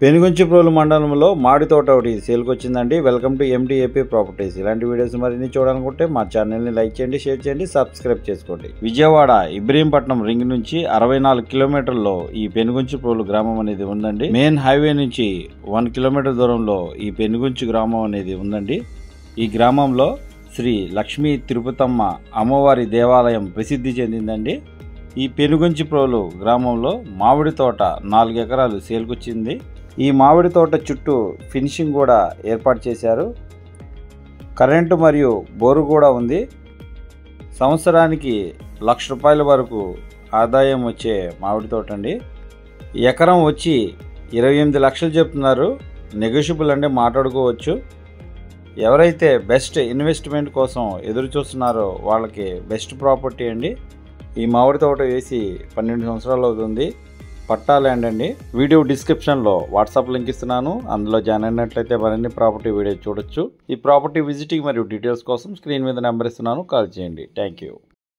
పెనుగొంచిప్రోలు మండలంలో మామిడి తోట ఒకటి సేల్కి వచ్చిందండి. Welcome to MTAP properties. ఇలాంటి వీడియోస్ మరిన్ని చూడాలనుకుంటే మా ఛానల్ని లైక్ చేయండి, షేర్ చేయండి, సబ్స్క్రైబ్ చేసుకోండి. విజయవాడ ఇబ్రహీంపట్నం రింగ్ నుంచి 64 కిలోమీటర్లో ఈ పెనుగొంచిప్రోలు గ్రామం అనేది ఉందండి. మెయిన్ హైవే నుంచి 1 కిలోమీటర్ దూరంలో ఈ పెనుగొంచి గ్రామం అనేది ఉందండి. ఈ గ్రామంలో శ్రీ లక్ష్మీ తిరుపతమ్మ అమ్మవారి దేవాలయం ప్రసిద్ధి చెందిందండి. ఈ పెనుగొంచిప్రోలు గ్రామంలో మామిడి తోట 4 ఎకరాలు సేల్కొచ్చింది. ఈ మామిడి తోట చుట్టూ ఫినిషింగ్ కూడా ఏర్పాటు చేశారు. కరెంటు మరియు బోరు కూడా ఉంది. సంవత్సరానికి ₹1,00,000 వరకు ఆదాయం వచ్చే మామిడి తోట అండి. ఎకరం వచ్చి 28 లక్షలు చెప్తున్నారు. నెగోషియబుల్ అంటే మాట్లాడుకోవచ్చు. ఎవరైతే బెస్ట్ ఇన్వెస్ట్మెంట్ కోసం ఎదురు చూస్తున్నారో వాళ్ళకి బెస్ట్ ప్రాపర్టీ అండి. ఈ మామిడి తోట వేసి 12 సంవత్సరాలు అవుతుంది. పట్టా ల్యాండ్ అండి. వీడియో డిస్క్రిప్షన్లో వాట్సాప్ లింక్ ఇస్తున్నాను. అందులో జాయిన్ అయినట్లయితే మరిన్ని ప్రాపర్టీ వీడియో చూడొచ్చు. ఈ ప్రాపర్టీ విజిటింగ్ మరియు డీటెయిల్స్ కోసం స్క్రీన్ మీద నెంబర్ ఇస్తున్నాను, కాల్ చేయండి. Thank you.